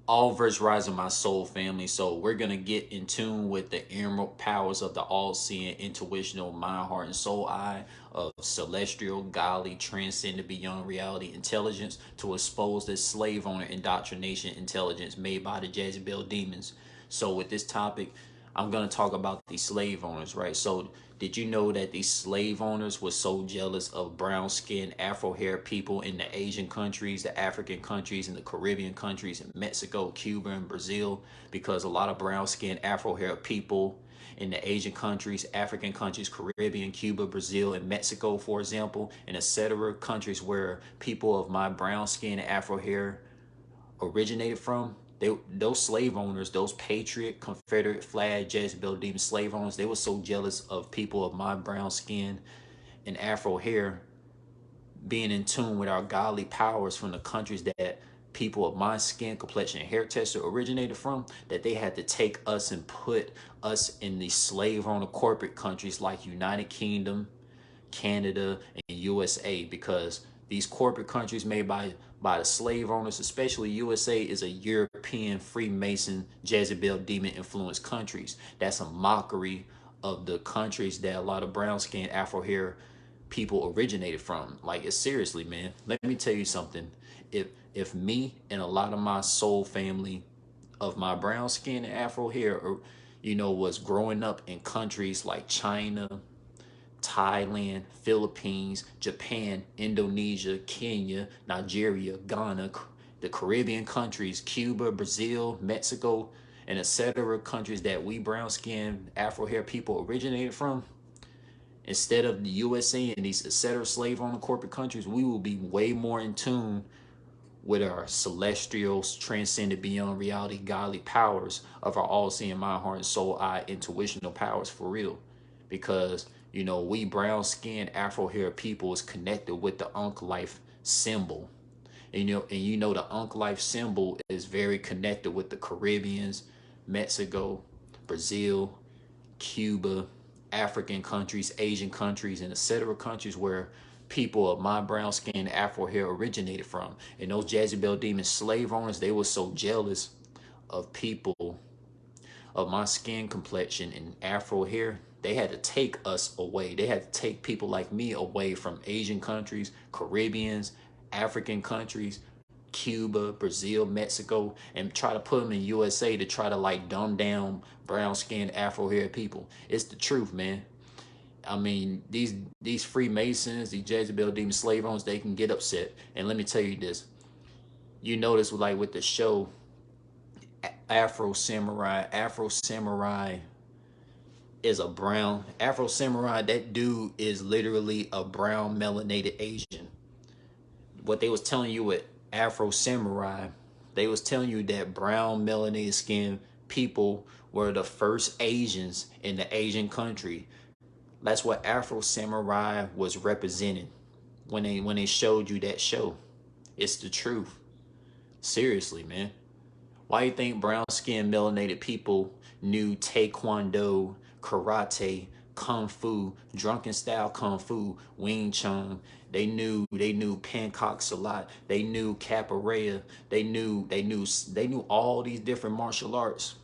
All verse rising my soul family. So we're gonna get in tune with the emerald powers of the all-seeing, intuitional mind, heart, and soul eye of celestial, godly, transcendent, beyond reality intelligence to expose this slave owner indoctrination intelligence made by the Jezebel demons. So with this topic, I'm gonna talk about these slave owners, right? So did you know that these slave owners were so jealous of brown skinned Afro haired people in the Asian countries, the African countries, and the Caribbean countries in Mexico, Cuba, and Brazil? Because a lot of brown skinned Afro haired people in the Asian countries, African countries, Caribbean, Cuba, Brazil, and Mexico, for example, and etc. countries where people of my brown skin Afro hair originated from, those slave owners, those patriot, Confederate flag, Jezebel demon slave owners, they were so jealous of people of my brown skin and Afro hair being in tune with our godly powers from the countries that people of my skin complexion and hair texture originated from, that they had to take us and put us in these slave owner corporate countries like United Kingdom, Canada, and USA, because these corporate countries made by the slave owners, especially USA, is a European Freemason Jezebel demon influenced countries. That's a mockery of the countries that a lot of brown skin Afro hair people originated from. Like, it's seriously, man. Let me tell you something. If me and a lot of my soul family of my brown skin and Afro hair, or was growing up in countries like China, Thailand, Philippines, Japan, Indonesia, Kenya, Nigeria, Ghana, the Caribbean countries, Cuba, Brazil, Mexico, and etc. countries that we brown skinned Afro hair people originated from, instead of the USA and these etc. slave owner corporate countries, we will be way more in tune with our celestial, transcended, beyond reality, godly powers of our all-seeing mind, heart, and soul, eye, intuitional powers for real. Because, we brown-skinned Afro-hair people is connected with the Ankh life symbol. And the Ankh life symbol is very connected with the Caribbeans, Mexico, Brazil, Cuba, African countries, Asian countries, and etc. countries where people of my brown skin Afro hair originated from. And those Jezebel demon slave owners, they were so jealous of people of my skin complexion and Afro hair. They had to take us away. They had to take people like me away from Asian countries, Caribbeans, African countries, Cuba, Brazil, Mexico, and try to put them in USA to try to like dumb down brown skinned Afro haired people. It's the truth, man. I mean, these Freemasons, these Jezebel demon slave owners, they can get upset. And let me tell you this. You notice like with the show Afro Samurai, Afro Samurai is a brown Afro Samurai, that dude is literally a brown melanated Asian. What they was telling you with Afro Samurai, they was telling you that brown melanated skin people were the first Asians in the Asian country. That's what Afro Samurai was representing when they showed you that show. It's the truth. Seriously, man. Why do you think brown skinned melanated people knew taekwondo, karate, kung fu, drunken style kung fu, Wing Chun? They knew Pancak Salat. They knew capoeira. They knew all these different martial arts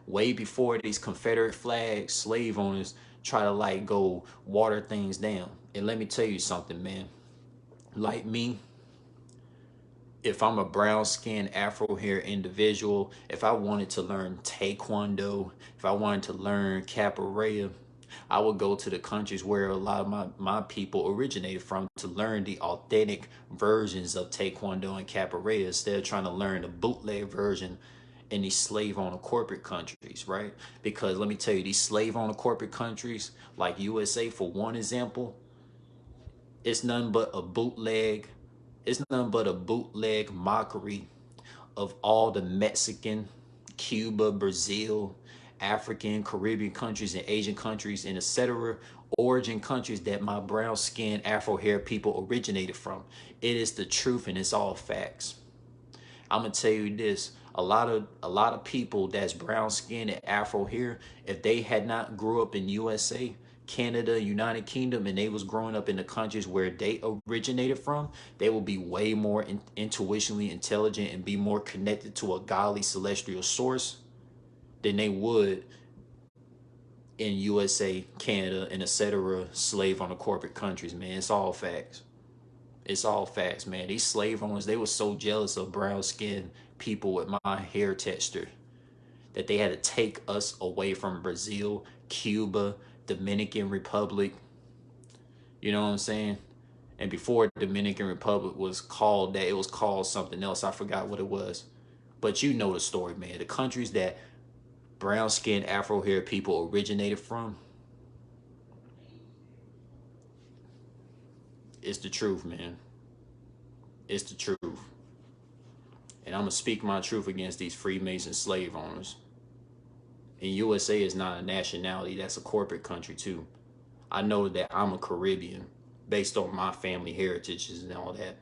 way before these Confederate flag slave owners try to like go water things down. And let me tell you something, man. Like me, if I'm a brown skinned Afro hair individual, if I wanted to learn Taekwondo, if I wanted to learn capoeira, I would go to the countries where a lot of my people originated from to learn the authentic versions of Taekwondo and capoeira instead of trying to learn the bootleg version in these slave owner corporate countries, right? Because let me tell you, these slave owner corporate countries like USA, for one example, it's none but a bootleg. It's nothing but a bootleg mockery of all the Mexican, Cuba, Brazil, African, Caribbean countries, and Asian countries, and etc. origin countries that my brown skin, Afro hair people originated from. It is the truth, and it's all facts. I'm gonna tell you this: a lot of people that's brown skinned and Afro hair, if they had not grew up in USA, Canada, United Kingdom, and they was growing up in the countries where they originated from, they will be way more intuitionally intelligent and be more connected to a godly celestial source than they would in USA, Canada, and etc. slave on the corporate countries, man. It's all facts. It's all facts, man. These slave owners, they were so jealous of brown skinned people with my hair texture that they had to take us away from Brazil, Cuba, Dominican Republic. You know what I'm saying? And before Dominican Republic was called that, it was called something else. I forgot what it was. But you know the story, man. The countries that brown skinned Afro haired people originated from, it's the truth, man. It's the truth. And I'm going to speak my truth against these Freemason slave owners. And USA is not a nationality, that's a corporate country too. I know that I'm a Caribbean based on my family heritages and all that.